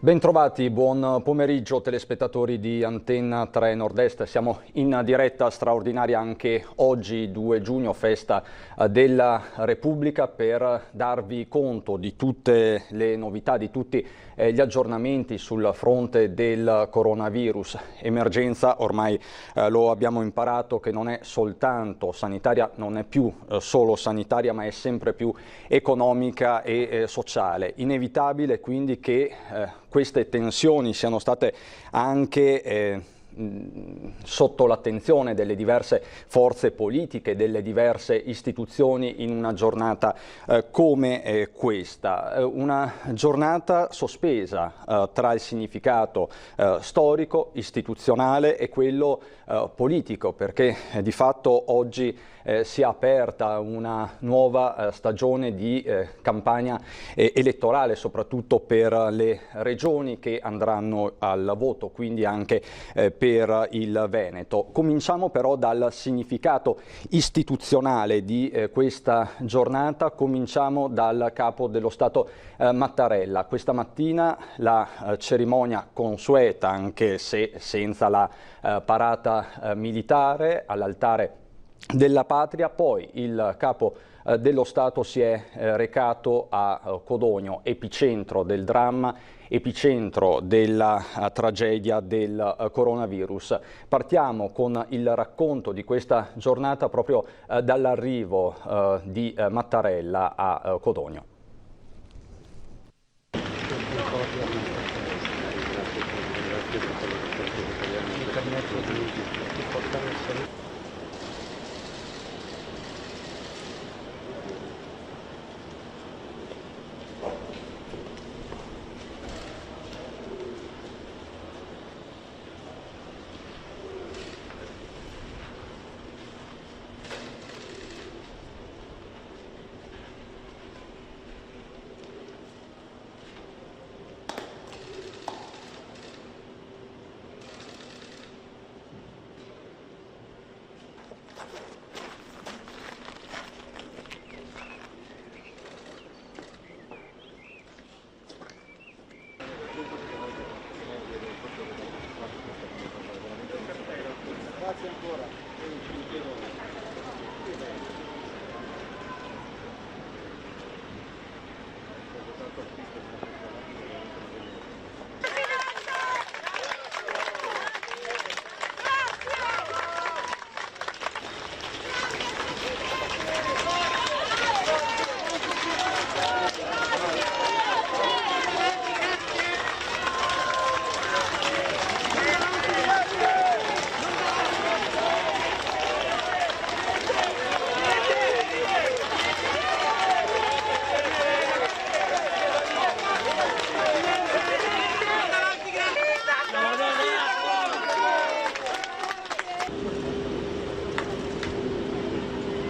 Bentrovati, buon pomeriggio telespettatori di Antenna 3 Nord-Est. Siamo in diretta straordinaria anche oggi, 2 giugno, festa della Repubblica, per darvi conto di tutte le novità, di tutti gli aggiornamenti sul fronte del coronavirus. Emergenza, ormai lo abbiamo imparato, che non è soltanto sanitaria, non è più solo sanitaria, ma è sempre più economica e sociale. Inevitabile quindi che queste tensioni siano state anche sotto l'attenzione delle diverse forze politiche, delle diverse istituzioni in una giornata come questa. Una giornata sospesa tra il significato storico, istituzionale e quello politico, perché di fatto oggi si è aperta una nuova stagione di campagna elettorale, soprattutto per le regioni che andranno al voto, quindi anche per il Veneto. Cominciamo però dal significato istituzionale di questa giornata, cominciamo dal Capo dello Stato Mattarella. Questa mattina la cerimonia consueta, anche se senza la parata militare, all'altare della Patria. Poi il Capo dello Stato si è recato a Codogno, epicentro del dramma, epicentro della tragedia del coronavirus. Partiamo con il racconto di questa giornata proprio dall'arrivo di Mattarella a Codogno. Grazie ancora.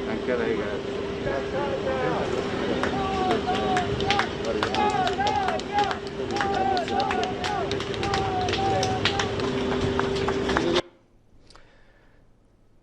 Anche a lei, grazie.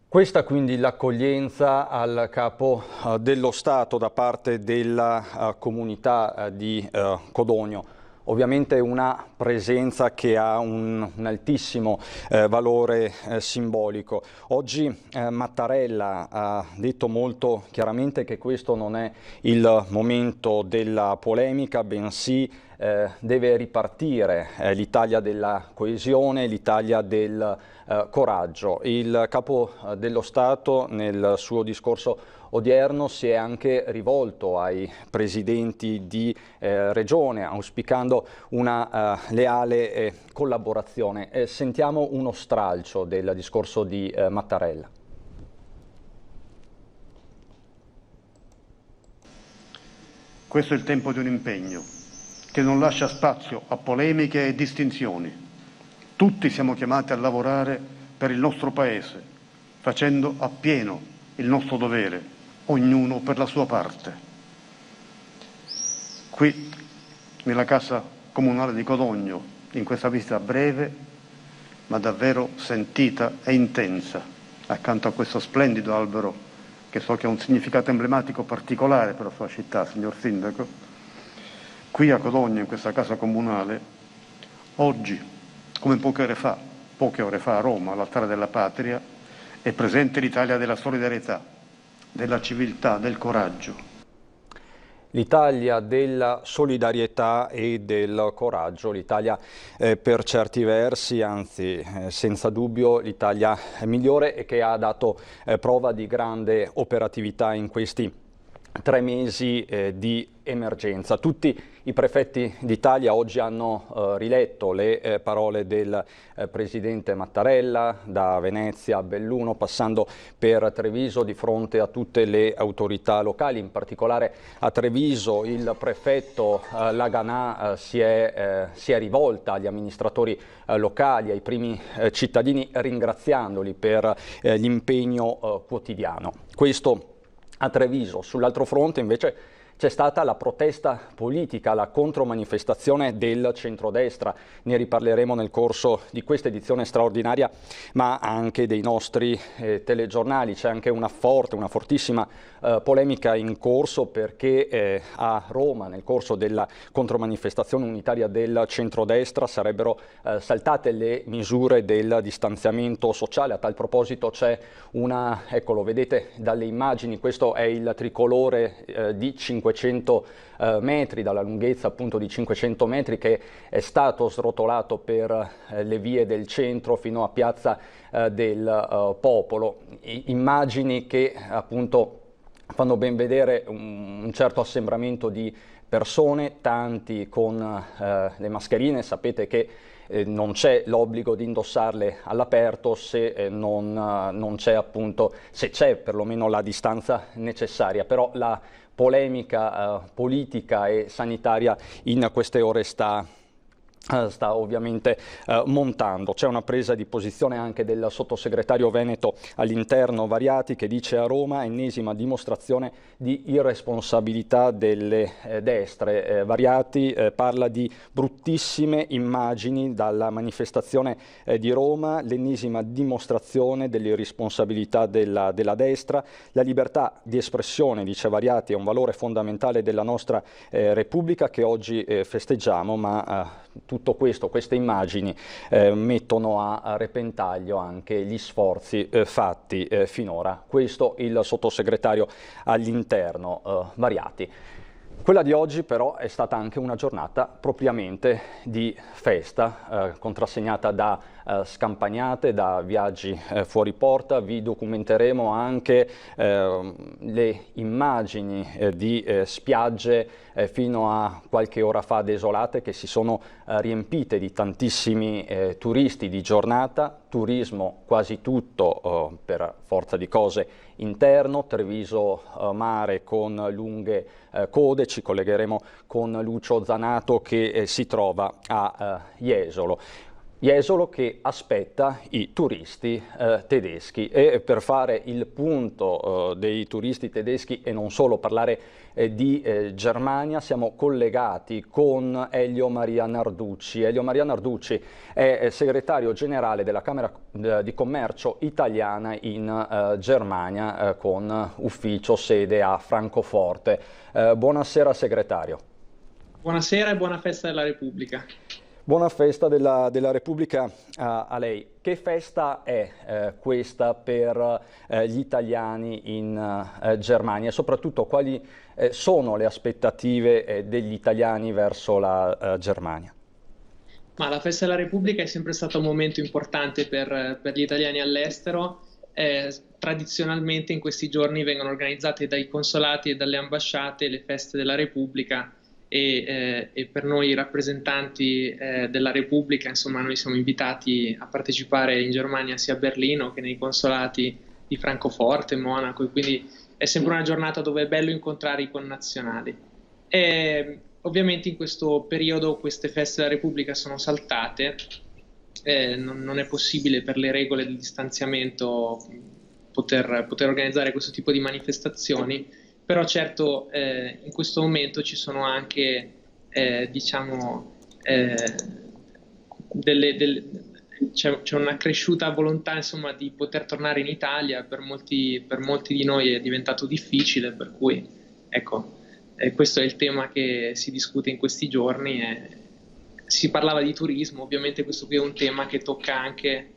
Questa quindi l'accoglienza al Capo dello Stato da parte della comunità di Codogno. Ovviamente una presenza che ha un altissimo valore simbolico. Oggi Mattarella ha detto molto chiaramente che questo non è il momento della polemica, bensì deve ripartire l'Italia della coesione, l'Italia del coraggio. Il Capo dello Stato nel suo discorso odierno si è anche rivolto ai presidenti di regione, auspicando una leale collaborazione. Sentiamo uno stralcio del discorso di Mattarella. Questo è il tempo di un impegno che non lascia spazio a polemiche e distinzioni. Tutti siamo chiamati a lavorare per il nostro Paese, facendo appieno il nostro dovere, ognuno per la sua parte. Qui, nella Casa Comunale di Codogno, in questa visita breve, ma davvero sentita e intensa, accanto a questo splendido albero, che so che ha un significato emblematico particolare per la sua città, signor Sindaco, qui a Codogno, in questa Casa Comunale, Oggi, come poche ore fa a Roma, all'altare della Patria, è presente l'Italia della solidarietà, della civiltà, del coraggio. L'Italia della solidarietà e del coraggio, l'Italia per certi versi, anzi senza dubbio l'Italia migliore e che ha dato prova di grande operatività in questi 3 mesi di emergenza. Tutti i prefetti d'Italia oggi hanno riletto le parole del presidente Mattarella, da Venezia a Belluno, passando per Treviso, di fronte a tutte le autorità locali. In particolare a Treviso il prefetto Laganà si è rivolta agli amministratori locali, ai primi cittadini, ringraziandoli per l'impegno quotidiano. Questo a Treviso. Sull'altro fronte invece c'è stata la protesta politica, la contromanifestazione del centrodestra. Ne riparleremo nel corso di questa edizione straordinaria, ma anche dei nostri telegiornali. C'è anche una fortissima polemica in corso, perché a Roma, nel corso della contromanifestazione unitaria del centrodestra, sarebbero saltate le misure del distanziamento sociale. A tal proposito c'è una, ecco, lo vedete dalle immagini, questo è il tricolore di 500 metri, dalla lunghezza appunto di 500 metri, che è stato srotolato per le vie del centro fino a Piazza del Popolo. Immagini che appunto fanno ben vedere un certo assembramento di persone, tanti con le mascherine. Sapete che non c'è l'obbligo di indossarle all'aperto se non c'è, appunto, se c'è perlomeno la distanza necessaria. Però la polemica politica e sanitaria in queste ore sta ovviamente montando. C'è una presa di posizione anche del sottosegretario veneto all'interno Variati, che dice: a Roma ennesima dimostrazione di irresponsabilità delle destre. Variati parla di bruttissime immagini dalla manifestazione di Roma, l'ennesima dimostrazione dell'irresponsabilità della destra. La libertà di espressione, dice Variati, è un valore fondamentale della nostra Repubblica che oggi festeggiamo, ma tutto questo, queste immagini mettono a repentaglio anche gli sforzi fatti finora. Questo il sottosegretario all'interno Variati. Quella di oggi però è stata anche una giornata propriamente di festa, contrassegnata da scampagnate, da viaggi fuori porta. Vi documenteremo anche le immagini di spiagge fino a qualche ora fa desolate, che si sono riempite di tantissimi turisti di giornata. Turismo quasi tutto per forza di cose interno, Treviso mare con lunghe code. Ci collegheremo con Lucio Zanato, che si trova a Jesolo. Jesolo che aspetta i turisti tedeschi, e per fare il punto dei turisti tedeschi e non solo, parlare di Germania, siamo collegati con Elio Maria Narducci. Elio Maria Narducci è segretario generale della Camera di Commercio italiana in Germania, con ufficio sede a Francoforte. Buonasera segretario. Buonasera e buona festa della Repubblica. Buona festa della Repubblica a lei. Che festa è questa per gli italiani in Germania, e soprattutto quali sono le aspettative degli italiani verso la Germania? Ma la festa della Repubblica è sempre stato un momento importante per gli italiani all'estero. Tradizionalmente in questi giorni vengono organizzate dai consolati e dalle ambasciate le feste della Repubblica. E per noi rappresentanti della Repubblica, insomma, noi siamo invitati a partecipare in Germania sia a Berlino che nei consolati di Francoforte, Monaco, e quindi è sempre una giornata dove è bello incontrare i connazionali. E ovviamente in questo periodo queste feste della Repubblica sono saltate, non è possibile per le regole del distanziamento poter organizzare questo tipo di manifestazioni. Però certo in questo momento ci sono anche c'è una cresciuta volontà, insomma, di poter tornare in Italia. Per molti di noi è diventato difficile, per cui ecco, questo è il tema che si discute in questi giorni, si parlava di turismo, ovviamente questo qui è un tema che tocca anche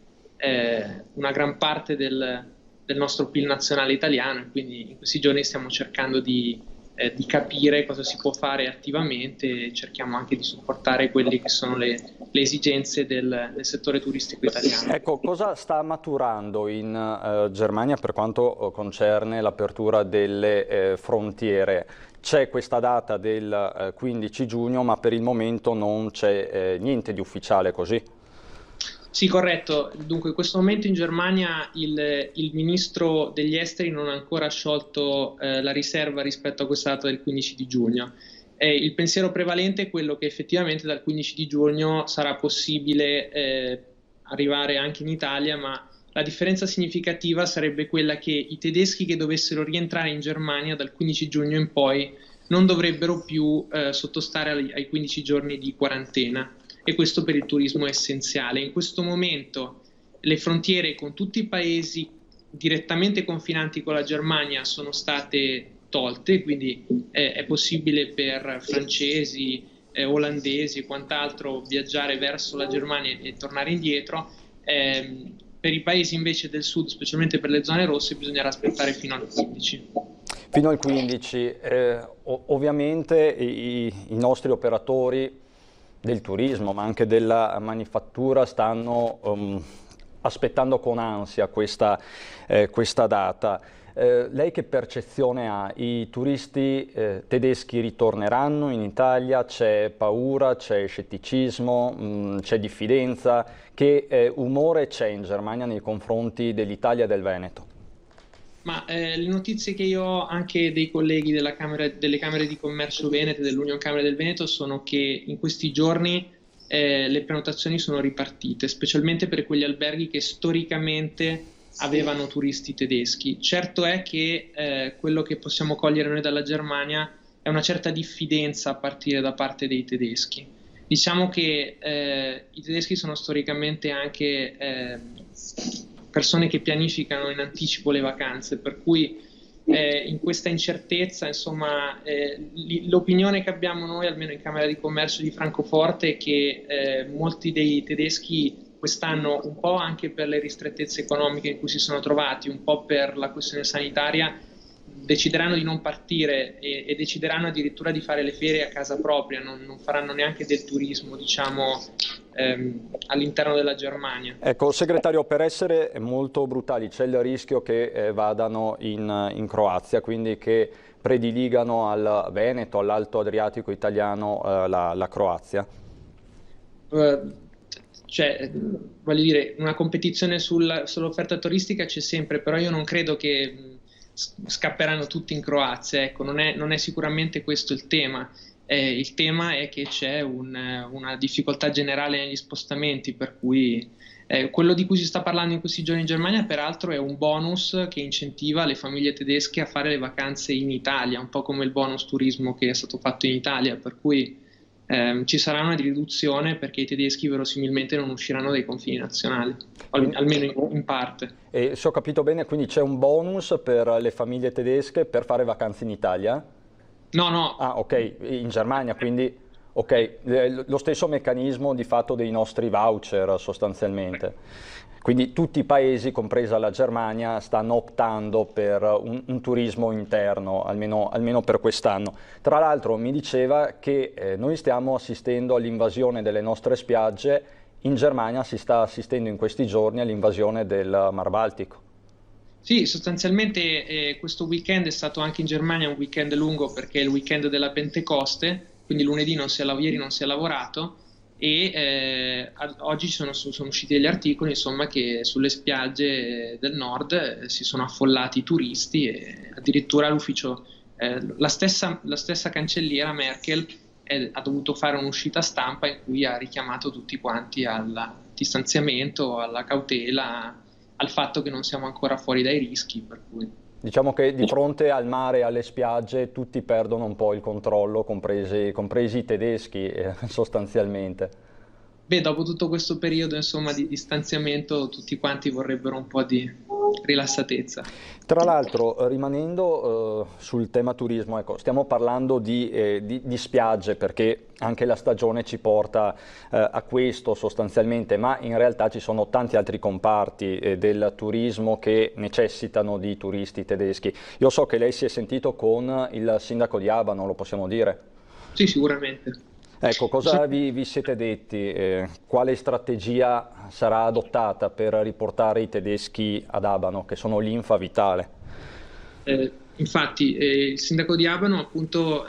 una gran parte del nostro PIL nazionale italiano, e quindi in questi giorni stiamo cercando di capire cosa si può fare attivamente, e cerchiamo anche di supportare quelle che sono le esigenze del settore turistico italiano. Ecco, cosa sta maturando in Germania per quanto concerne l'apertura delle frontiere? C'è questa data del 15 giugno, ma per il momento non c'è niente di ufficiale, così? Sì, corretto. Dunque, in questo momento in Germania il ministro degli esteri non ha ancora sciolto la riserva rispetto a questa data del 15 di giugno. Il pensiero prevalente è quello che effettivamente dal 15 di giugno sarà possibile arrivare anche in Italia, ma la differenza significativa sarebbe quella che i tedeschi che dovessero rientrare in Germania dal 15 giugno in poi non dovrebbero più sottostare ai 15 giorni di quarantena. E questo per il turismo è essenziale. In questo momento le frontiere con tutti i paesi direttamente confinanti con la Germania sono state tolte, quindi è possibile per francesi, olandesi e quant'altro viaggiare verso la Germania e tornare indietro. Per i paesi invece del sud, specialmente per le zone rosse, bisognerà aspettare fino al 15. Fino al 15. Ovviamente i nostri operatori del turismo, ma anche della manifattura, stanno aspettando con ansia questa data. Lei che percezione ha? I turisti tedeschi ritorneranno in Italia? C'è paura, c'è scetticismo, c'è diffidenza? Che umore c'è in Germania nei confronti dell'Italia e del Veneto? Ma le notizie che io ho anche dei colleghi delle Camere di Commercio Venete, dell'Unione Camere del Veneto, sono che in questi giorni le prenotazioni sono ripartite, specialmente per quegli alberghi che storicamente avevano turisti tedeschi. Certo è che quello che possiamo cogliere noi dalla Germania è una certa diffidenza a partire da parte dei tedeschi. Diciamo che i tedeschi sono storicamente anche persone che pianificano in anticipo le vacanze, per cui in questa incertezza, insomma, l'opinione che abbiamo noi, almeno in Camera di Commercio di Francoforte, è che molti dei tedeschi quest'anno, un po' anche per le ristrettezze economiche in cui si sono trovati, un po' per la questione sanitaria, decideranno di non partire e decideranno addirittura di fare le ferie a casa propria, non faranno neanche del turismo, diciamo, all'interno della Germania. Ecco, segretario, per essere molto brutali, c'è il rischio che vadano in Croazia, quindi che prediligano al Veneto, all'Alto Adriatico italiano la Croazia? Cioè, voglio dire, una competizione sull'offerta turistica c'è sempre, però io non credo che scapperanno tutti in Croazia, ecco, non è sicuramente questo il tema. Il tema è che c'è una difficoltà generale negli spostamenti, per cui quello di cui si sta parlando in questi giorni in Germania peraltro è un bonus che incentiva le famiglie tedesche a fare le vacanze in Italia, un po' come il bonus turismo che è stato fatto in Italia, per cui ci sarà una riduzione perché i tedeschi verosimilmente non usciranno dai confini nazionali, almeno in parte. E se ho capito bene, quindi c'è un bonus per le famiglie tedesche per fare vacanze in Italia? No. Ah, ok, in Germania, quindi ok, lo stesso meccanismo di fatto dei nostri voucher sostanzialmente. Quindi tutti i paesi, compresa la Germania, stanno optando per un turismo interno, almeno per quest'anno. Tra l'altro mi diceva che noi stiamo assistendo all'invasione delle nostre spiagge, in Germania si sta assistendo in questi giorni all'invasione del Mar Baltico. Sì, sostanzialmente questo weekend è stato anche in Germania un weekend lungo perché è il weekend della Pentecoste, quindi lunedì ieri non si è lavorato e oggi sono usciti degli articoli, insomma, che sulle spiagge del nord si sono affollati i turisti e addirittura l'ufficio, la stessa cancelliera Merkel ha dovuto fare un'uscita stampa in cui ha richiamato tutti quanti al distanziamento, alla cautela, al fatto che non siamo ancora fuori dai rischi, per cui... Diciamo che di fronte al mare e alle spiagge tutti perdono un po' il controllo, compresi i tedeschi sostanzialmente. Beh, dopo tutto questo periodo, insomma, di distanziamento, tutti quanti vorrebbero un po' di rilassatezza. Tra l'altro, rimanendo sul tema turismo, ecco, stiamo parlando di spiagge perché anche la stagione ci porta a questo sostanzialmente, ma in realtà ci sono tanti altri comparti del turismo che necessitano di turisti tedeschi. Io so che lei si è sentito con il sindaco di Abano, lo possiamo dire? Sì, sicuramente. Ecco, cosa vi siete detti? Quale strategia sarà adottata per riportare i tedeschi ad Abano, che sono linfa vitale? Infatti, il sindaco di Abano appunto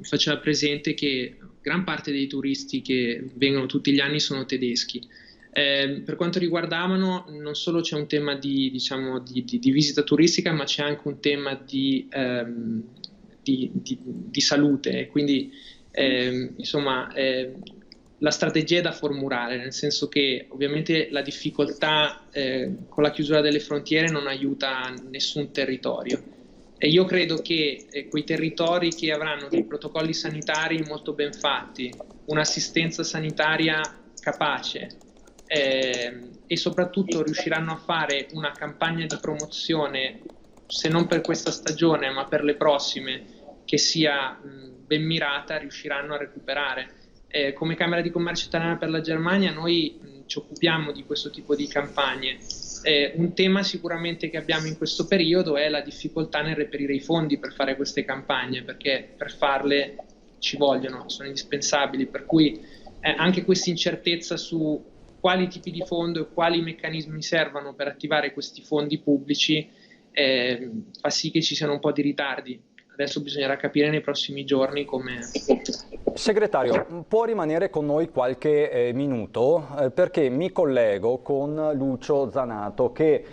faceva presente che gran parte dei turisti che vengono tutti gli anni sono tedeschi. Per quanto riguarda Abano, non solo c'è un tema diciamo, di visita turistica, ma c'è anche un tema di salute, quindi insomma, la strategia è da formulare, nel senso che ovviamente la difficoltà con la chiusura delle frontiere non aiuta nessun territorio. E io credo che quei territori che avranno dei protocolli sanitari molto ben fatti, un'assistenza sanitaria capace e soprattutto riusciranno a fare una campagna di promozione, se non per questa stagione ma per le prossime, che sia ben mirata, riusciranno a recuperare. Come Camera di Commercio Italiana per la Germania noi ci occupiamo di questo tipo di campagne. Un tema sicuramente che abbiamo in questo periodo è la difficoltà nel reperire i fondi per fare queste campagne, perché per farle ci vogliono, sono indispensabili, per cui anche questa incertezza su quali tipi di fondo e quali meccanismi servano per attivare questi fondi pubblici fa sì che ci siano un po' di ritardi. Adesso bisognerà capire nei prossimi giorni come... Segretario, può rimanere con noi qualche minuto perché mi collego con Lucio Zanato che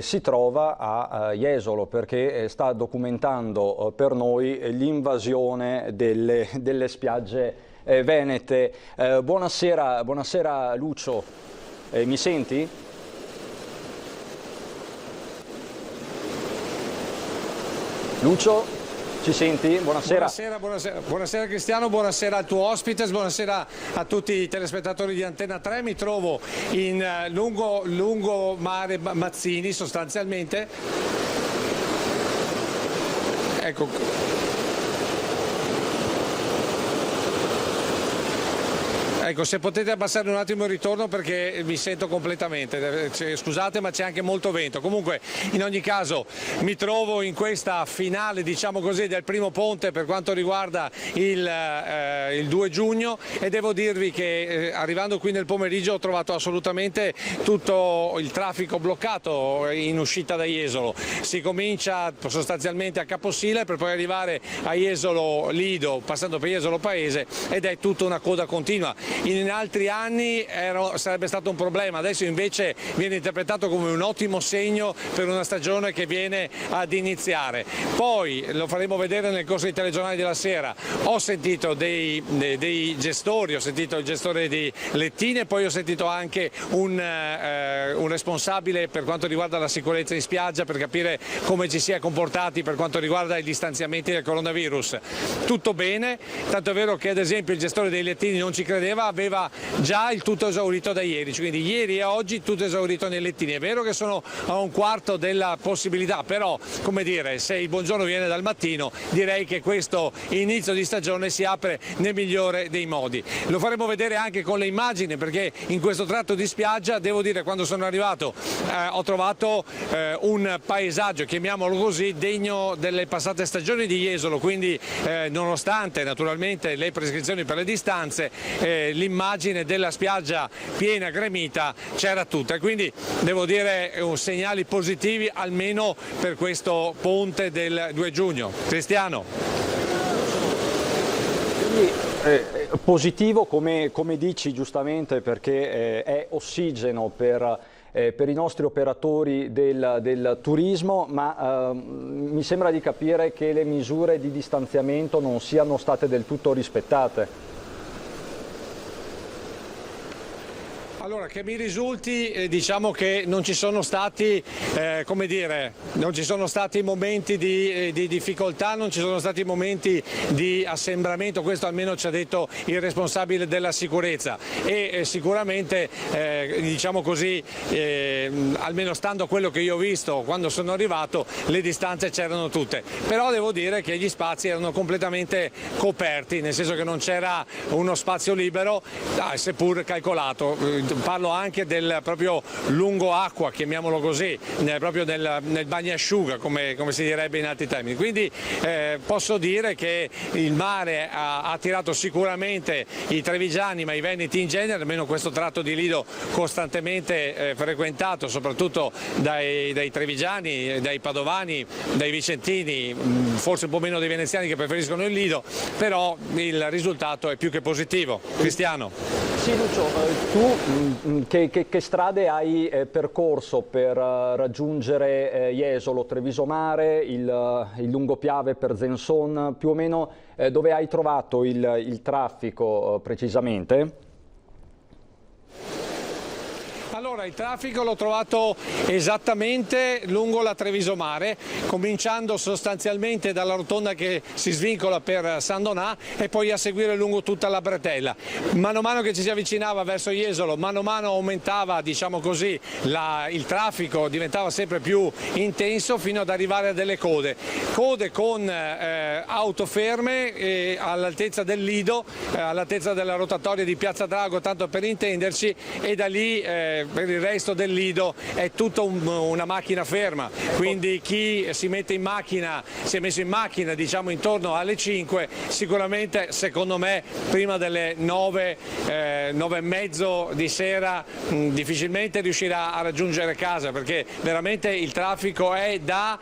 si trova a Jesolo perché sta documentando per noi l'invasione delle spiagge venete. Buonasera Lucio, mi senti? Lucio? Ci senti? Buonasera. Buonasera Cristiano, buonasera al tuo ospite, buonasera a tutti i telespettatori di Antenna 3. Mi trovo in lungo mare Mazzini sostanzialmente. Ecco. Ecco, se potete abbassare un attimo il ritorno perché mi sento completamente, scusate ma c'è anche molto vento. Comunque in ogni caso mi trovo in questa finale, diciamo così, del primo ponte per quanto riguarda il 2 giugno e devo dirvi che arrivando qui nel pomeriggio ho trovato assolutamente tutto il traffico bloccato in uscita da Jesolo. Si comincia sostanzialmente a Caposile per poi arrivare a Jesolo Lido passando per Jesolo Paese ed è tutta una coda continua. In altri anni sarebbe stato un problema, adesso invece viene interpretato come un ottimo segno per una stagione che viene ad iniziare. Poi lo faremo vedere nel corso dei telegiornali della sera. Ho sentito dei gestori, ho sentito il gestore di Lettine, poi ho sentito anche un responsabile per quanto riguarda la sicurezza in spiaggia per capire come ci si è comportati per quanto riguarda i distanziamenti del coronavirus. Tutto bene, tanto è vero che ad esempio il gestore dei Lettini non ci credeva, aveva già il tutto esaurito da ieri, quindi ieri e oggi tutto esaurito nei Lettini. È vero che sono a un quarto della possibilità, però come dire, se il buongiorno viene dal mattino direi che questo inizio di stagione si apre nel migliore dei modi. Lo faremo vedere anche con le immagini perché in questo tratto di spiaggia devo dire quando sono arrivato ho trovato un paesaggio, chiamiamolo così, degno delle passate stagioni di Jesolo, quindi nonostante naturalmente le prescrizioni per le distanze l'immagine della spiaggia piena gremita c'era tutta e quindi devo dire segnali positivi almeno per questo ponte del 2 giugno. Cristiano. Positivo come dici giustamente perché è ossigeno per i nostri operatori del turismo, ma mi sembra di capire che le misure di distanziamento non siano state del tutto rispettate. Allora, che mi risulti, diciamo che non ci sono stati, come dire, non ci sono stati momenti di difficoltà, non ci sono stati momenti di assembramento, questo almeno ci ha detto il responsabile della sicurezza, e sicuramente, diciamo così, almeno stando a quello che io ho visto quando sono arrivato, le distanze c'erano tutte, però devo dire che gli spazi erano completamente coperti, nel senso che non c'era uno spazio libero, seppur calcolato. Parlo anche del proprio lungo acqua, chiamiamolo così, proprio nel bagnasciuga, come si direbbe in altri termini. Quindi posso dire che il mare ha attirato sicuramente i trevigiani, ma i veneti in genere, almeno questo tratto di lido costantemente frequentato, soprattutto dai trevigiani, dai padovani, dai vicentini, forse un po' meno dei veneziani che preferiscono il lido, però il risultato è più che positivo. Cristiano. Sì, Lucio, tu che strade hai percorso per raggiungere Jesolo, Treviso Mare, il lungopiave per Zenson, più o meno dove hai trovato il traffico precisamente? Allora, il traffico l'ho trovato esattamente lungo la Treviso Mare, cominciando sostanzialmente dalla rotonda che si svincola per San Donà e poi a seguire lungo tutta la bretella. Mano a mano che ci si avvicinava verso Jesolo, mano a mano aumentava, diciamo così, il traffico diventava sempre più intenso fino ad arrivare a delle code con auto ferme all'altezza del Lido, all'altezza della rotatoria di Piazza Drago, tanto per intenderci, e da lì per il resto del Lido è tutta una macchina ferma, quindi chi si è messo in macchina diciamo intorno alle 5, sicuramente secondo me prima delle 9, 9 e mezzo di sera difficilmente riuscirà a raggiungere casa, perché veramente il traffico è da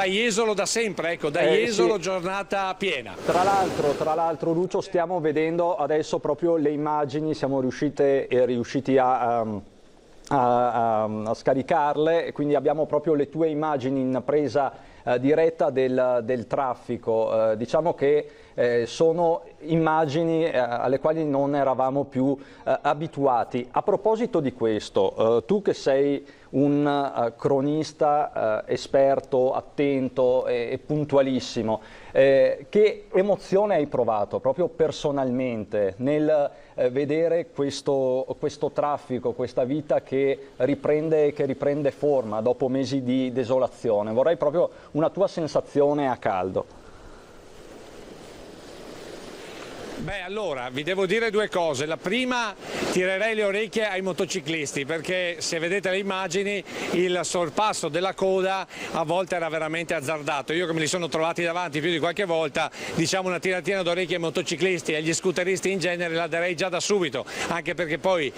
Jesolo da sempre, ecco, da Jesolo sì. Giornata piena. Tra l'altro Lucio, stiamo vedendo adesso proprio le immagini, siamo riusciti a scaricarle, quindi abbiamo proprio le tue immagini in presa diretta del traffico. Diciamo che sono immagini alle quali non eravamo più abituati. A proposito di questo, tu che sei un cronista esperto, attento e puntualissimo, che emozione hai provato proprio personalmente nel vedere questo traffico, questa vita che riprende forma dopo mesi di desolazione? Vorrei proprio una tua sensazione a caldo. Beh, allora, vi devo dire due cose. La prima, tirerei le orecchie ai motociclisti, perché se vedete le immagini il sorpasso della coda a volte era veramente azzardato. Io che me li sono trovati davanti più di qualche volta, diciamo una tiratina d'orecchie ai motociclisti e agli scooteristi in genere la darei già da subito, anche perché poi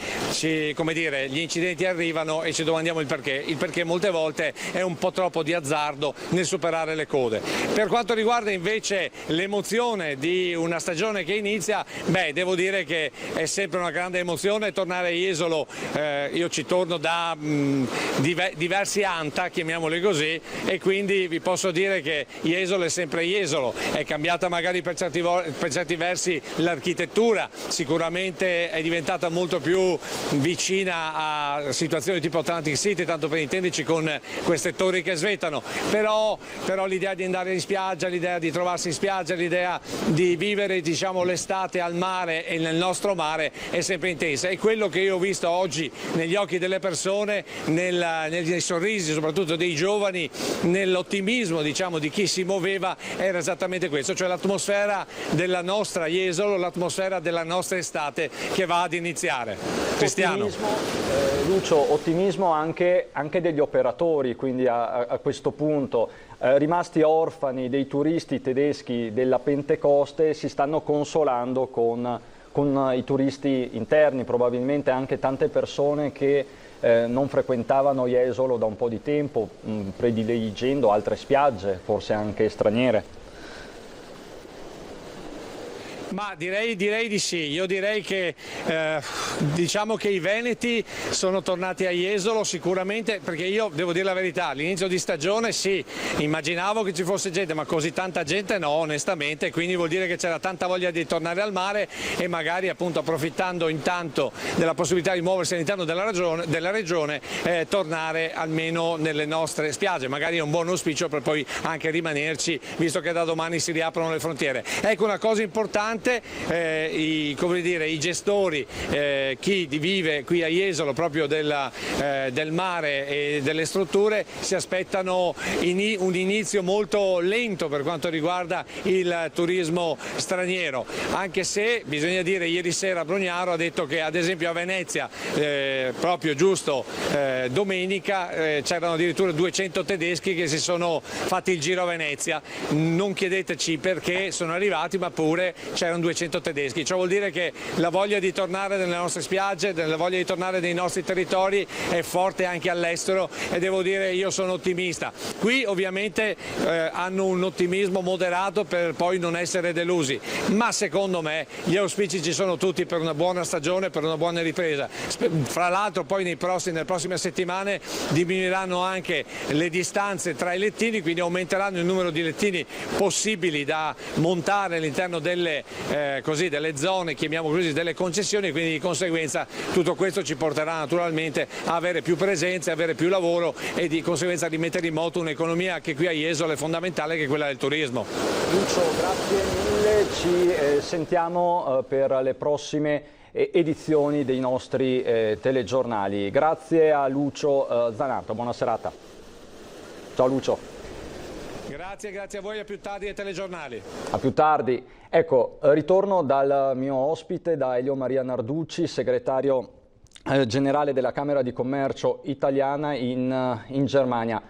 come dire, gli incidenti arrivano e ci domandiamo il perché. Il perché molte volte è un po' troppo di azzardo nel superare le code. Per quanto riguarda invece l'emozione di una stagione che inizia, beh, devo dire che è sempre una grande emozione tornare a Jesolo. Io ci torno da diversi anta, chiamiamoli così, e quindi vi posso dire che Jesolo è sempre Jesolo. È cambiata magari per certi versi l'architettura, sicuramente è diventata molto più vicina a situazioni tipo Atlantic City, tanto per intenderci, con queste torri che svettano, però l'idea di andare in spiaggia, l'idea di trovarsi in spiaggia, l'idea di vivere, diciamo, l'estate al mare e nel nostro mare è sempre intensa, e quello che io ho visto oggi negli occhi delle persone, nei sorrisi soprattutto dei giovani, nell'ottimismo, diciamo, di chi si muoveva, era esattamente questo, cioè l'atmosfera della nostra Jesolo, l'atmosfera della nostra estate che va ad iniziare. Cristiano. Lucio, ottimismo anche degli operatori, quindi a questo punto, rimasti orfani dei turisti tedeschi della Pentecoste, si stanno consolando con i turisti interni, probabilmente anche tante persone che non frequentavano Jesolo da un po' di tempo, prediligendo altre spiagge, forse anche straniere. Ma direi di sì. Io direi che diciamo che i veneti sono tornati a Jesolo sicuramente, perché io devo dire la verità, all'inizio di stagione sì, immaginavo che ci fosse gente, ma così tanta gente no, onestamente, quindi vuol dire che c'era tanta voglia di tornare al mare e magari appunto approfittando intanto della possibilità di muoversi all'interno della regione tornare almeno nelle nostre spiagge, magari è un buon auspicio per poi anche rimanerci, visto che da domani si riaprono le frontiere. Ecco una cosa importante, i gestori, chi vive qui a Jesolo proprio del mare e delle strutture si aspettano un inizio molto lento per quanto riguarda il turismo straniero, anche se bisogna dire ieri sera Brugnaro ha detto che ad esempio a Venezia proprio giusto domenica c'erano addirittura 200 tedeschi che si sono fatti il giro a Venezia, non chiedeteci perché sono arrivati, ma pure c'erano 200 tedeschi. Ciò vuol dire che la voglia di tornare nelle nostre spiagge, la voglia di tornare nei nostri territori è forte anche all'estero e devo dire io sono ottimista. Qui ovviamente hanno un ottimismo moderato per poi non essere delusi, ma secondo me gli auspici ci sono tutti per una buona stagione, per una buona ripresa. Fra l'altro poi nelle prossime settimane diminuiranno anche le distanze tra i lettini, quindi aumenteranno il numero di lettini possibili da montare all'interno delle zone, chiamiamo così, delle concessioni, quindi di conseguenza tutto questo ci porterà naturalmente a avere più presenze, avere più lavoro e di conseguenza a rimettere in moto un'economia che qui a Jesolo è fondamentale, che è quella del turismo. Lucio, grazie mille, ci sentiamo per le prossime edizioni dei nostri telegiornali. Grazie a Lucio Zanato, buona serata. Ciao Lucio. Grazie a voi, a più tardi ai telegiornali. A più tardi. Ecco, ritorno dal mio ospite, da Elio Maria Narducci, segretario generale della Camera di Commercio italiana in Germania.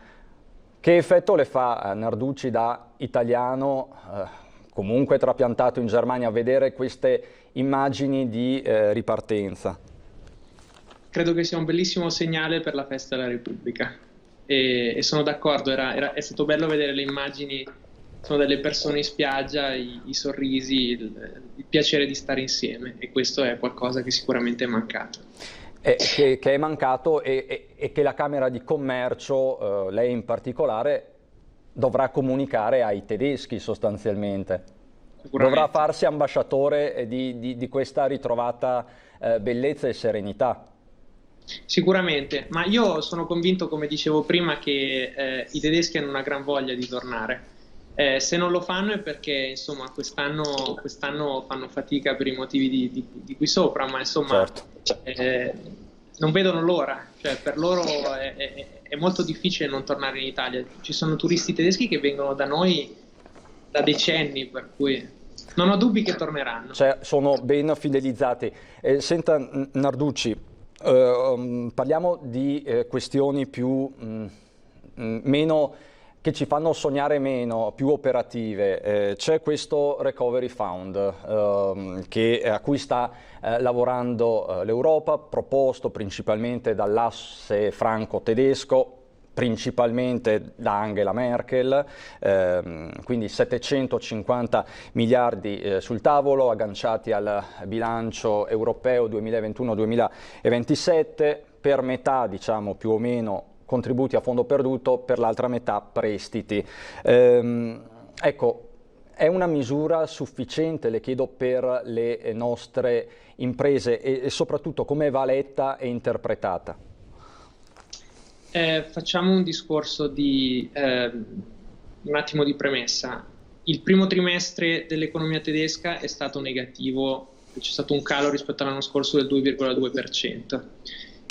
Che effetto le fa Narducci da italiano, comunque trapiantato in Germania, a vedere queste immagini di ripartenza? Credo che sia un bellissimo segnale per la festa della Repubblica. E sono d'accordo, è stato bello vedere le immagini, sono delle persone in spiaggia, i sorrisi, il piacere di stare insieme, e questo è qualcosa che sicuramente è mancato. Che è mancato e che la Camera di Commercio, lei in particolare, dovrà comunicare ai tedeschi sostanzialmente. Dovrà farsi ambasciatore di questa ritrovata bellezza e serenità. Sicuramente, ma io sono convinto, come dicevo prima, che i tedeschi hanno una gran voglia di tornare. Se non lo fanno è perché insomma quest'anno fanno fatica per i motivi di qui sopra, ma insomma certo. Non vedono l'ora, cioè per loro è molto difficile non tornare in Italia. Ci sono turisti tedeschi che vengono da noi da decenni, per cui non ho dubbi che torneranno. Cioè, sono ben fidelizzati. Senta Narducci, parliamo di questioni meno, che ci fanno sognare meno, più operative. C'è questo Recovery Fund a cui sta lavorando l'Europa, proposto principalmente dall'asse franco-tedesco, principalmente da Angela Merkel, quindi 750 miliardi sul tavolo, agganciati al bilancio europeo 2021-2027, per metà, diciamo, più o meno contributi a fondo perduto, per l'altra metà prestiti. Ecco, è una misura sufficiente, le chiedo, per le nostre imprese e soprattutto come va letta e interpretata? Facciamo un discorso un attimo di premessa. Il primo trimestre dell'economia tedesca è stato negativo, c'è stato un calo rispetto all'anno scorso del 2,2%.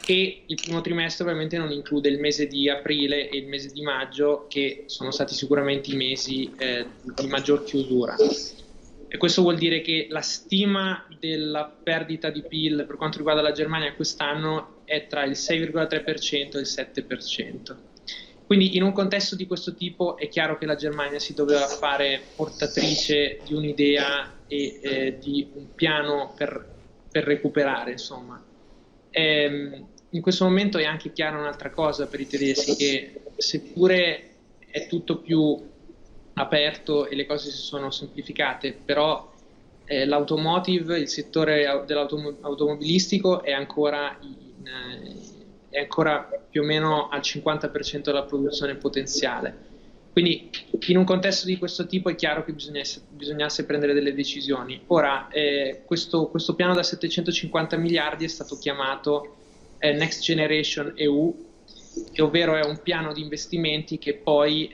E il primo trimestre ovviamente non include il mese di aprile e il mese di maggio, che sono stati sicuramente i mesi di maggior chiusura. E questo vuol dire che la stima della perdita di PIL per quanto riguarda la Germania quest'anno è tra il 6,3% e il 7%. Quindi in un contesto di questo tipo è chiaro che la Germania si doveva fare portatrice di un'idea e di un piano per recuperare, insomma. In questo momento è anche chiara un'altra cosa per i tedeschi, che seppure è tutto più aperto e le cose si sono semplificate, però l'automotive, il settore dell'automobilistico è ancora più o meno al 50% della produzione potenziale. Quindi in un contesto di questo tipo è chiaro che bisognasse prendere delle decisioni. Ora, questo piano da 750 miliardi è stato chiamato Next Generation EU, ovvero è un piano di investimenti che poi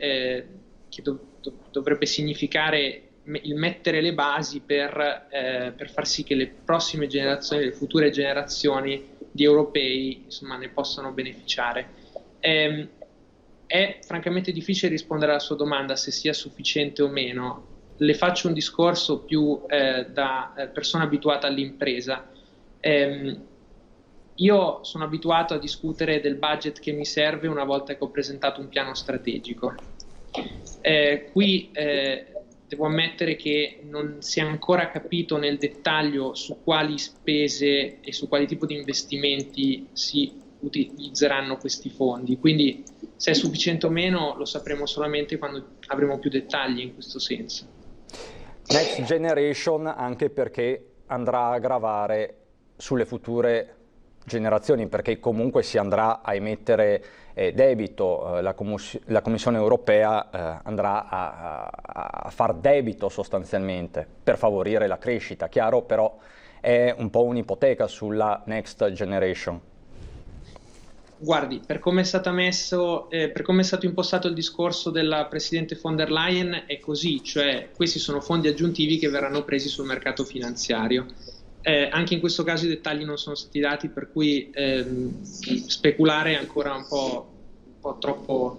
dovrebbe significare il mettere le basi per far sì che le prossime generazioni, le future generazioni di europei, insomma, ne possano beneficiare. È francamente difficile rispondere alla sua domanda se sia sufficiente o meno. Le faccio un discorso più da persona abituata all'impresa. Io sono abituato a discutere del budget che mi serve una volta che ho presentato un piano strategico. Qui devo ammettere che non si è ancora capito nel dettaglio su quali spese e su quali tipo di investimenti si utilizzeranno questi fondi, quindi se è sufficiente o meno lo sapremo solamente quando avremo più dettagli in questo senso. Next Generation anche perché andrà a gravare sulle future generazioni, perché comunque si andrà a emettere debito, la Commissione europea andrà a far debito sostanzialmente per favorire la crescita. Chiaro, però è un po' un'ipoteca sulla Next Generation. Guardi, per come è stato impostato il discorso della Presidente von der Leyen è così, cioè questi sono fondi aggiuntivi che verranno presi sul mercato finanziario. Anche in questo caso i dettagli non sono stati dati, per cui speculare è ancora un po' troppo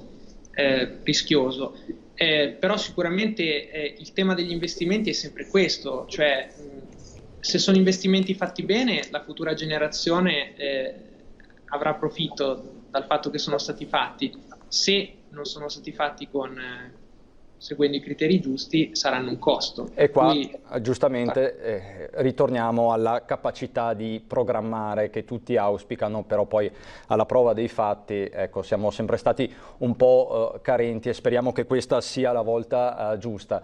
rischioso. Però sicuramente il tema degli investimenti è sempre questo, cioè se sono investimenti fatti bene, la futura generazione avrà profitto dal fatto che sono stati fatti. Se non sono stati fatti seguendo i criteri giusti, saranno un costo. E qua giustamente ritorniamo alla capacità di programmare che tutti auspicano, però poi alla prova dei fatti, ecco, siamo sempre stati un po' carenti e speriamo che questa sia la volta giusta.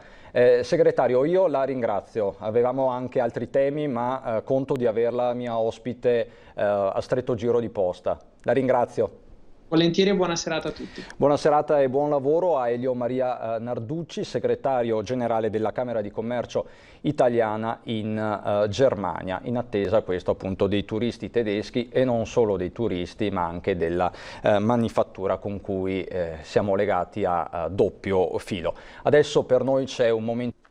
Segretario, io la ringrazio, avevamo anche altri temi, ma conto di averla mia ospite a stretto giro di posta. La ringrazio. Volentieri e buona serata a tutti. Buona serata e buon lavoro a Elio Maria Narducci, segretario generale della Camera di Commercio italiana in Germania, in attesa questo appunto dei turisti tedeschi e non solo dei turisti ma anche della manifattura con cui siamo legati a doppio filo. Adesso per noi c'è un momento.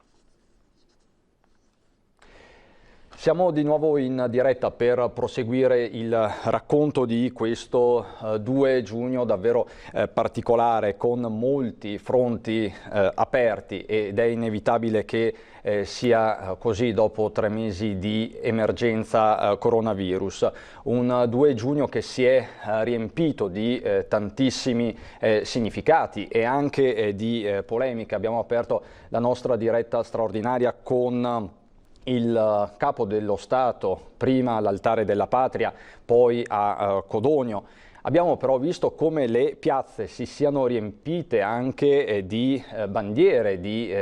Siamo di nuovo in diretta per proseguire il racconto di questo 2 giugno davvero particolare, con molti fronti aperti, ed è inevitabile che sia così dopo 3 mesi di emergenza coronavirus. Un 2 giugno che si è riempito di tantissimi significati e anche di polemiche. Abbiamo aperto la nostra diretta straordinaria con il capo dello Stato, prima all'Altare della Patria, poi a Codogno. Abbiamo però visto come le piazze si siano riempite anche di bandiere di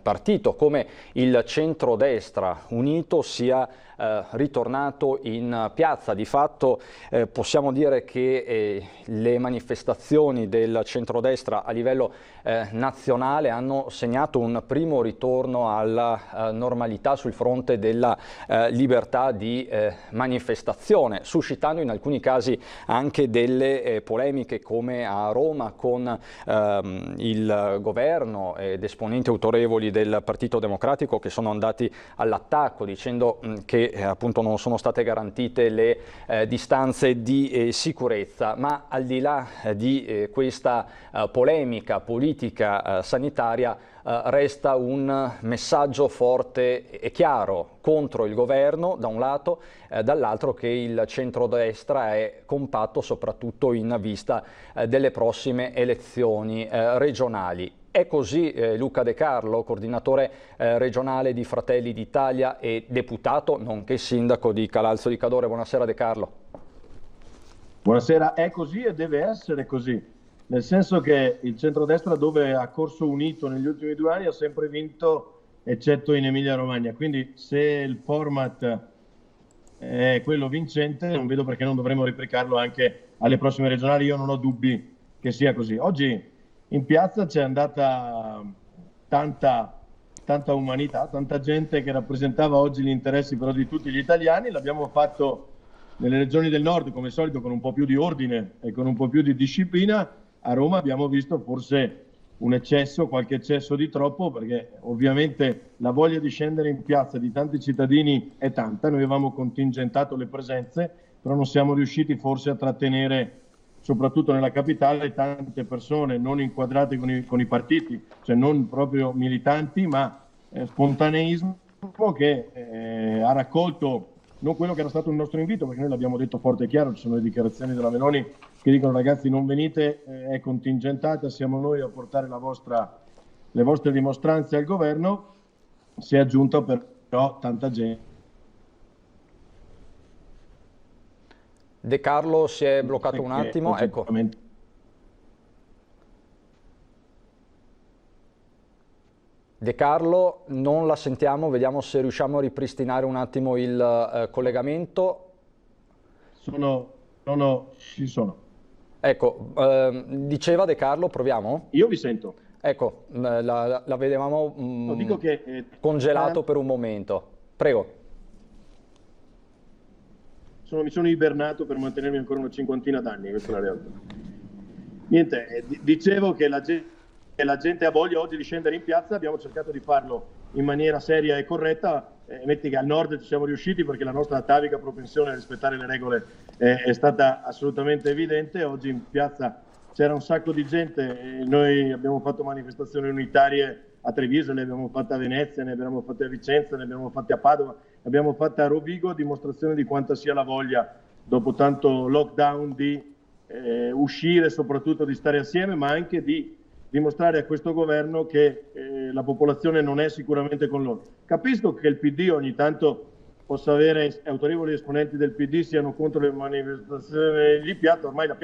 partito, come il centrodestra unito sia ritornato in piazza. Di fatto possiamo dire che le manifestazioni del centrodestra a livello nazionale hanno segnato un primo ritorno alla normalità sul fronte della libertà di manifestazione, suscitando in alcuni casi anche delle polemiche, come a Roma con il governo ed esponenti autorevoli del Partito Democratico che sono andati all'attacco dicendo che appunto non sono state garantite le distanze di sicurezza. Ma al di là di questa polemica politica sanitaria resta un messaggio forte e chiaro contro il governo da un lato, dall'altro che il centrodestra è compatto soprattutto in vista delle prossime elezioni regionali. È così Luca De Carlo, coordinatore regionale di Fratelli d'Italia e deputato, nonché sindaco di Calalzo di Cadore. Buonasera De Carlo. Buonasera, è così e deve essere così, nel senso che il centrodestra, dove ha corso unito negli ultimi 2 anni, ha sempre vinto eccetto in Emilia-Romagna. Quindi se il format è quello vincente, non vedo perché non dovremmo replicarlo anche alle prossime regionali. Io non ho dubbi che sia così. Oggi in piazza c'è andata tanta umanità, tanta gente che rappresentava oggi gli interessi però di tutti gli italiani. L'abbiamo fatto nelle regioni del nord, come al solito, con un po' più di ordine e con un po' più di disciplina. A Roma abbiamo visto forse un eccesso, qualche eccesso di troppo, perché ovviamente la voglia di scendere in piazza di tanti cittadini è tanta. Noi avevamo contingentato le presenze, però non siamo riusciti forse a trattenere, soprattutto nella capitale, tante persone non inquadrate con i partiti, cioè non proprio militanti, ma spontaneismo che ha raccolto non quello che era stato il nostro invito, perché noi l'abbiamo detto forte e chiaro. Ci sono le dichiarazioni della Meloni che dicono: ragazzi, non venite, è contingentata, siamo noi a portare le vostre dimostranze al governo. Si è aggiunta però tanta gente. De Carlo si è bloccato un attimo, ecco. De Carlo, non la sentiamo, vediamo se riusciamo a ripristinare un attimo il collegamento. Ci sono. Ecco, diceva De Carlo, proviamo? Io vi sento. Ecco, la vedevamo dico che, congelato per un momento. Prego. Mi sono ibernato per mantenermi ancora una cinquantina d'anni, questa è la realtà. Niente, dicevo che la gente ha voglia oggi di scendere in piazza. Abbiamo cercato di farlo in maniera seria e corretta. Metti che al nord ci siamo riusciti perché la nostra atavica propensione a rispettare le regole è stata assolutamente evidente. Oggi in piazza c'era un sacco di gente. Noi abbiamo fatto manifestazioni unitarie a Treviso, ne abbiamo fatte a Venezia, ne abbiamo fatte a Vicenza, ne abbiamo fatte a Padova, ne abbiamo fatte a Rovigo, a dimostrazione di quanta sia la voglia, dopo tanto lockdown, di uscire, soprattutto di stare assieme, ma anche di dimostrare a questo governo che la popolazione non è sicuramente con loro. Capisco che il PD ogni tanto possa avere autorevoli esponenti del PD siano contro le manifestazioni di piazza. Ormai le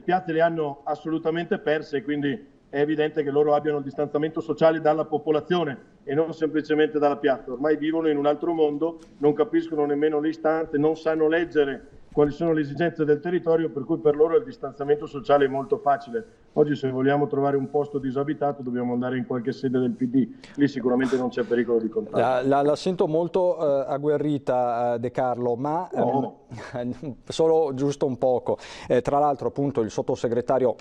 piazze le hanno assolutamente perse, quindi è evidente che loro abbiano il distanziamento sociale dalla popolazione e non semplicemente dalla piazza. Ormai vivono in un altro mondo, non capiscono nemmeno le istanze, non sanno leggere quali sono le esigenze del territorio, per cui per loro il distanziamento sociale è molto facile. Oggi, se vogliamo trovare un posto disabitato, dobbiamo andare in qualche sede del PD, lì sicuramente non c'è pericolo di contagio. La sento molto agguerrita, De Carlo, ma solo giusto un poco. Tra l'altro, appunto, il sottosegretario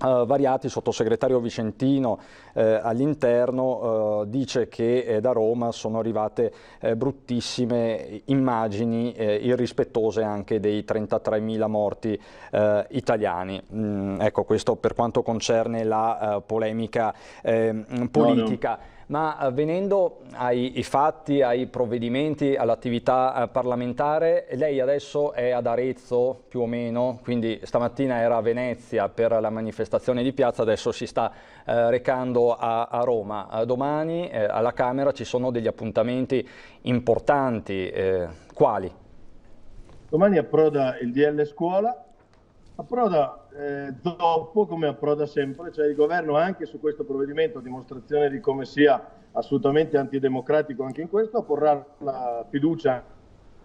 Variati, sottosegretario vicentino all'interno, dice che da Roma sono arrivate bruttissime immagini irrispettose anche dei 33.000 morti italiani. Ecco, questo per quanto concerne la polemica politica. No. Ma venendo ai fatti, ai provvedimenti, all'attività parlamentare, lei adesso è ad Arezzo più o meno, quindi stamattina era a Venezia per la manifestazione di piazza, adesso si sta recando a Roma. Domani alla Camera ci sono degli appuntamenti importanti, quali? Domani approda il DL Scuola. Approda dopo, come approda sempre, cioè il governo anche su questo provvedimento, a dimostrazione di come sia assolutamente antidemocratico anche in questo, porrà la fiducia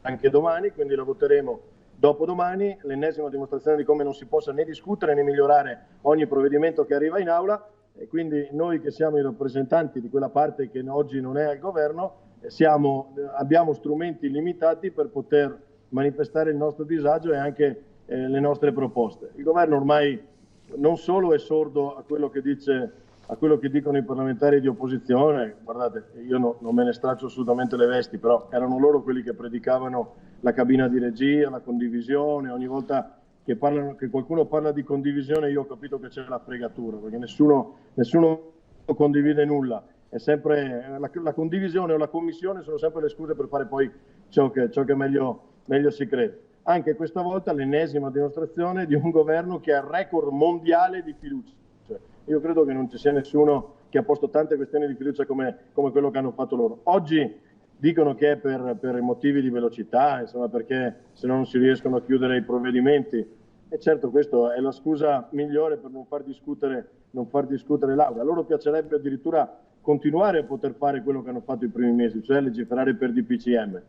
anche domani, quindi la voteremo dopodomani, l'ennesima dimostrazione di come non si possa né discutere né migliorare ogni provvedimento che arriva in aula, e quindi noi che siamo i rappresentanti di quella parte che oggi non è al governo, abbiamo strumenti limitati per poter manifestare il nostro disagio e anche le nostre proposte. Il governo ormai non solo è sordo a quello che dicono i parlamentari di opposizione. Guardate, io non me ne straccio assolutamente le vesti, però erano loro quelli che predicavano la cabina di regia, la condivisione. Ogni volta che qualcuno parla di condivisione, io ho capito che c'è la fregatura, perché nessuno condivide nulla. È sempre la condivisione o la commissione sono sempre le scuse per fare poi ciò che meglio si crede. Anche questa volta l'ennesima dimostrazione di un governo che ha il record mondiale di fiducia. Cioè, io credo che non ci sia nessuno che ha posto tante questioni di fiducia come quello che hanno fatto loro. Oggi dicono che è per motivi di velocità, insomma, perché se no non si riescono a chiudere i provvedimenti. E certo, questa è la scusa migliore per non far discutere l'Aula. A loro piacerebbe addirittura continuare a poter fare quello che hanno fatto i primi mesi, cioè legiferare per DPCM.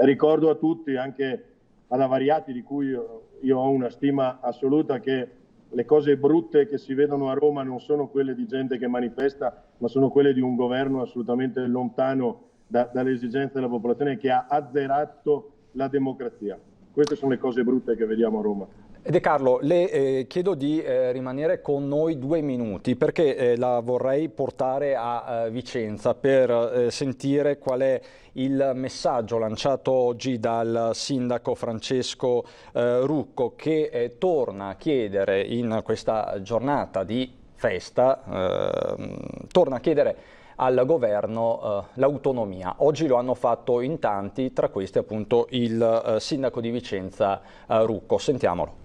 Ricordo a tutti, anche ad Avariati, di cui io ho una stima assoluta, che le cose brutte che si vedono a Roma non sono quelle di gente che manifesta, ma sono quelle di un governo assolutamente lontano dalle esigenze della popolazione, che ha azzerato la democrazia. Queste sono le cose brutte che vediamo a Roma. De Carlo, le chiedo di rimanere con noi 2 minuti perché la vorrei portare a Vicenza per sentire qual è il messaggio lanciato oggi dal sindaco Francesco Rucco, che torna a chiedere in questa giornata di festa, torna a chiedere al governo l'autonomia. Oggi lo hanno fatto in tanti, tra questi appunto il sindaco di Vicenza Rucco. Sentiamolo.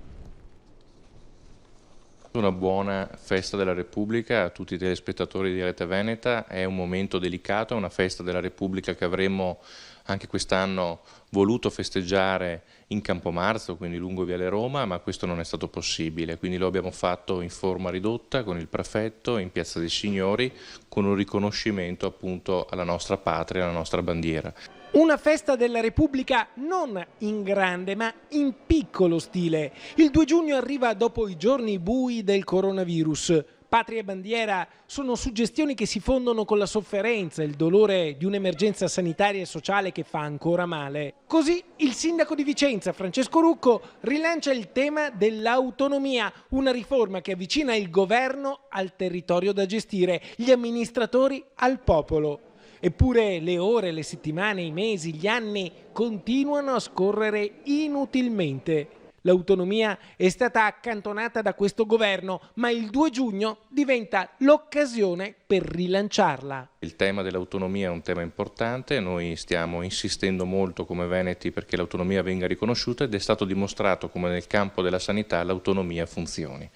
Una buona festa della Repubblica a tutti i telespettatori di Rete Veneta. È un momento delicato, è una festa della Repubblica che avremmo anche quest'anno voluto festeggiare in Campomarzo, quindi lungo Viale Roma, ma questo non è stato possibile, quindi lo abbiamo fatto in forma ridotta con il prefetto in Piazza dei Signori, con un riconoscimento appunto alla nostra patria, alla nostra bandiera. Una festa della Repubblica non in grande ma in piccolo stile. Il 2 giugno arriva dopo i giorni bui del coronavirus. Patria e bandiera sono suggestioni che si fondono con la sofferenza e il dolore di un'emergenza sanitaria e sociale che fa ancora male. Così il sindaco di Vicenza, Francesco Rucco, rilancia il tema dell'autonomia, una riforma che avvicina il governo al territorio da gestire, gli amministratori al popolo. Eppure le ore, le settimane, i mesi, gli anni continuano a scorrere inutilmente. L'autonomia è stata accantonata da questo governo, ma il 2 giugno diventa l'occasione per rilanciarla. Il tema dell'autonomia è un tema importante, noi stiamo insistendo molto come veneti perché l'autonomia venga riconosciuta ed è stato dimostrato come nel campo della sanità l'autonomia funzioni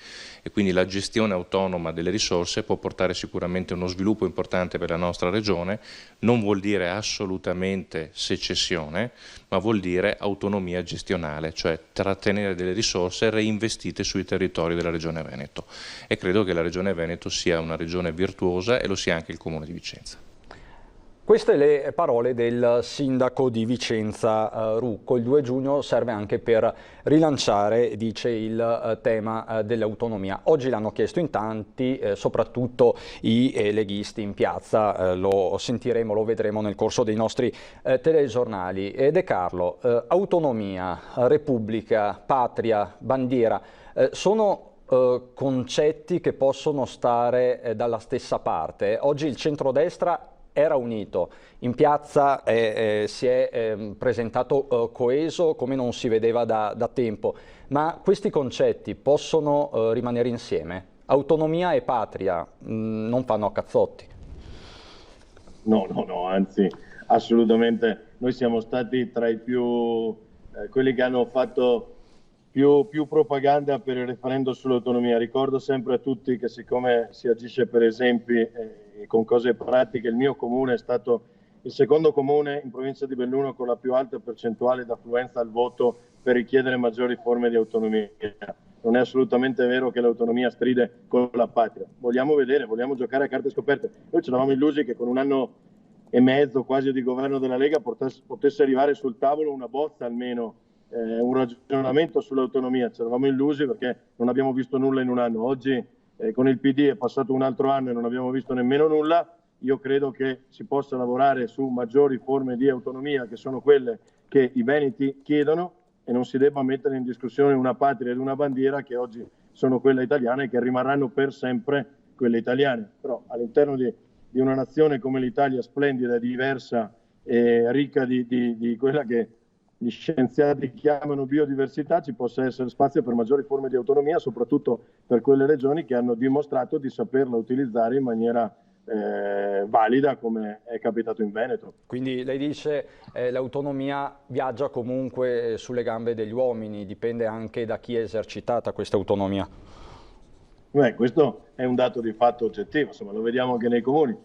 e quindi la gestione autonoma delle risorse può portare sicuramente uno sviluppo importante per la nostra regione, non vuol dire assolutamente secessione, ma vuol dire autonomia gestionale, cioè trattenere delle risorse reinvestite sui territori della Regione Veneto e credo che la Regione Veneto sia una regione virtuosa e lo sia anche il Comune di Vicenza. Queste le parole del sindaco di Vicenza Rucco. Il 2 giugno serve anche per rilanciare, dice, il tema dell'autonomia. Oggi l'hanno chiesto in tanti, soprattutto i leghisti in piazza, lo sentiremo, lo vedremo nel corso dei nostri telegiornali. De Carlo, autonomia, Repubblica, patria, bandiera, sono concetti che possono stare dalla stessa parte. Oggi il centrodestra era unito, in piazza si è presentato coeso come non si vedeva da tempo, ma questi concetti possono rimanere insieme? Autonomia e patria non fanno a cazzotti. No, anzi, assolutamente. Noi siamo stati tra i più, quelli che hanno fatto più propaganda per il referendum sull'autonomia. Ricordo sempre a tutti che siccome si agisce per esempi e con cose pratiche, il mio comune è stato il secondo comune in provincia di Belluno con la più alta percentuale d'affluenza al voto per richiedere maggiori forme di autonomia. Non è assolutamente vero che l'autonomia stride con la patria. Vogliamo vedere, vogliamo giocare a carte scoperte. Noi ci eravamo illusi che con 1 anno e mezzo quasi di governo della Lega potesse arrivare sul tavolo una bozza almeno, un ragionamento sull'autonomia. Ci eravamo illusi perché non abbiamo visto nulla in 1 anno. Oggi con il PD è passato un altro anno e non abbiamo visto nemmeno nulla. Io credo che si possa lavorare su maggiori forme di autonomia, che sono quelle che i veneti chiedono, e non si debba mettere in discussione una patria ed una bandiera che oggi sono quelle italiane e che rimarranno per sempre quelle italiane. Però all'interno di una nazione come l'Italia, splendida, diversa e ricca di quella che gli scienziati chiamano biodiversità, ci possa essere spazio per maggiori forme di autonomia, soprattutto per quelle regioni che hanno dimostrato di saperla utilizzare in maniera valida, come è capitato in Veneto. Quindi lei dice l'autonomia viaggia comunque sulle gambe degli uomini, dipende anche da chi è esercitata questa autonomia. Questo è un dato di fatto oggettivo, insomma, lo vediamo anche nei comuni.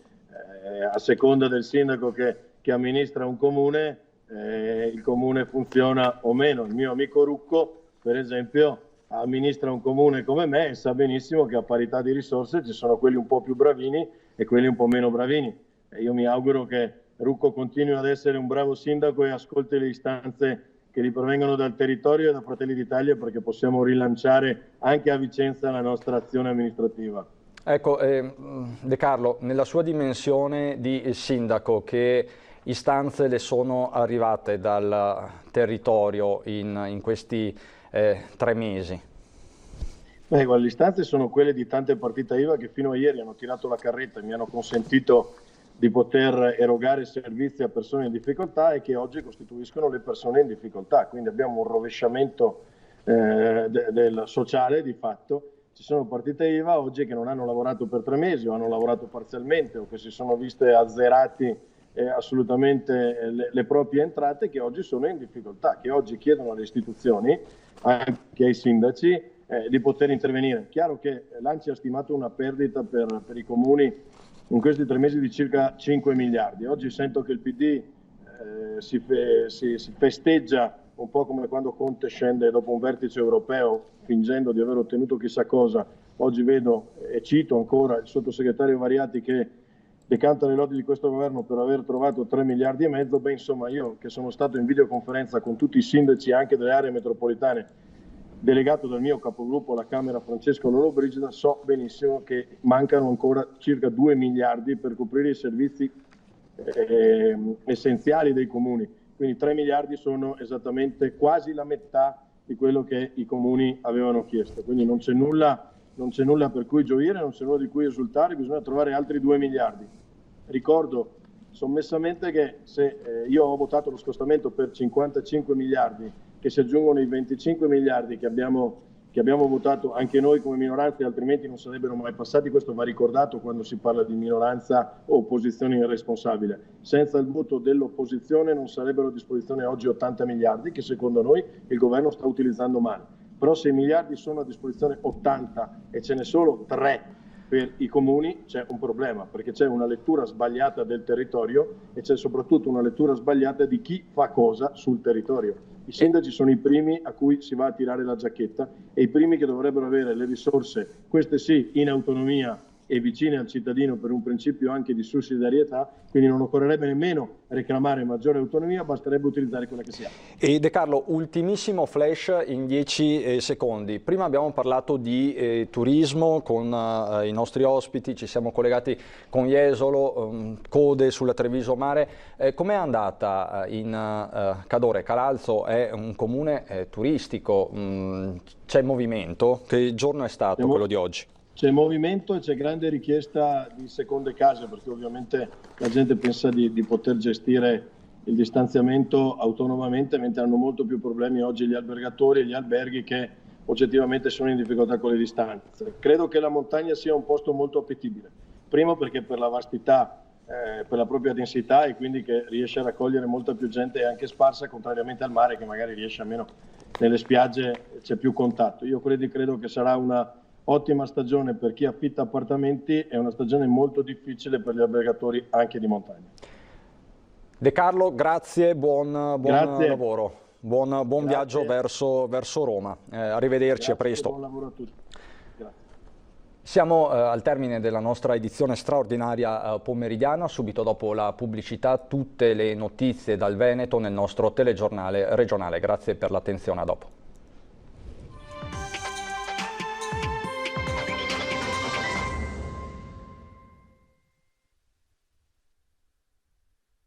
A seconda del sindaco che amministra un comune, il comune funziona o meno. Il mio amico Rucco, per esempio, amministra un comune come me e sa benissimo che a parità di risorse ci sono quelli un po' più bravini e quelli un po' meno bravini. E io mi auguro che Rucco continui ad essere un bravo sindaco e ascolti le istanze che gli provengono dal territorio e da Fratelli d'Italia, perché possiamo rilanciare anche a Vicenza la nostra azione amministrativa. Ecco, De Carlo, nella sua dimensione di sindaco, che istanze le sono arrivate dal territorio in questi 3 mesi? Beh, le istanze sono quelle di tante partite IVA che fino a ieri hanno tirato la carretta e mi hanno consentito di poter erogare servizi a persone in difficoltà e che oggi costituiscono le persone in difficoltà. Quindi abbiamo un rovesciamento del sociale di fatto. Ci sono partite IVA oggi che non hanno lavorato per 3 mesi o hanno lavorato parzialmente o che si sono viste azzerati assolutamente le proprie entrate, che oggi sono in difficoltà, che oggi chiedono alle istituzioni, anche ai sindaci, di poter intervenire. Chiaro che l'ANCI ha stimato una perdita per i comuni in questi 3 mesi di circa 5 miliardi. Oggi sento che il PD si festeggia un po' come quando Conte scende dopo un vertice europeo fingendo di aver ottenuto chissà cosa. Oggi vedo e cito ancora il sottosegretario Variati che decanta le lodi di questo governo per aver trovato 3 miliardi e mezzo. Beh, insomma, io che sono stato in videoconferenza con tutti i sindaci anche delle aree metropolitane, delegato dal mio capogruppo alla Camera Francesco Lollobrigida, so benissimo che mancano ancora circa 2 miliardi per coprire i servizi essenziali dei comuni. Quindi 3 miliardi sono esattamente quasi la metà di quello che i comuni avevano chiesto. Quindi non c'è nulla per cui gioire, non c'è nulla di cui esultare, bisogna trovare altri 2 miliardi. Ricordo sommessamente che se io ho votato lo scostamento per 55 miliardi, che si aggiungono i 25 miliardi che abbiamo votato anche noi come minoranza, altrimenti non sarebbero mai passati. Questo va ricordato quando si parla di minoranza o opposizione irresponsabile. Senza il voto dell'opposizione non sarebbero a disposizione oggi 80 miliardi che secondo noi il governo sta utilizzando male. Però se i miliardi sono a disposizione 80 e ce ne sono 3 per i comuni, c'è un problema, perché c'è una lettura sbagliata del territorio e c'è soprattutto una lettura sbagliata di chi fa cosa sul territorio. I sindaci sono i primi a cui si va a tirare la giacchetta e i primi che dovrebbero avere le risorse, queste sì, in autonomia e vicine al cittadino per un principio anche di sussidiarietà, quindi non occorrerebbe nemmeno reclamare maggiore autonomia, basterebbe utilizzare quella che si ha. E De Carlo, ultimissimo flash in 10 secondi. Prima abbiamo parlato di turismo con i nostri ospiti, ci siamo collegati con Jesolo, code sulla Treviso Mare. Com'è andata in Cadore? Calalzo è un comune turistico, c'è movimento? Che giorno è stato quello di oggi? C'è movimento e c'è grande richiesta di seconde case, perché ovviamente la gente pensa di poter gestire il distanziamento autonomamente, mentre hanno molto più problemi oggi gli albergatori e gli alberghi che oggettivamente sono in difficoltà con le distanze. Credo che la montagna sia un posto molto appetibile, primo perché per la vastità, per la propria densità e quindi che riesce a raccogliere molta più gente anche sparsa, contrariamente al mare che magari riesce almeno nelle spiagge c'è più contatto. Io credo che sarà una ottima stagione per chi affitta appartamenti e una stagione molto difficile per gli albergatori anche di montagna. De Carlo, grazie, buon lavoro, buon viaggio verso Roma. Arrivederci, a presto. Buon lavoro a tutti. Grazie. Siamo al termine della nostra edizione straordinaria pomeridiana. Subito dopo la pubblicità tutte le notizie dal Veneto nel nostro telegiornale regionale. Grazie per l'attenzione, a dopo.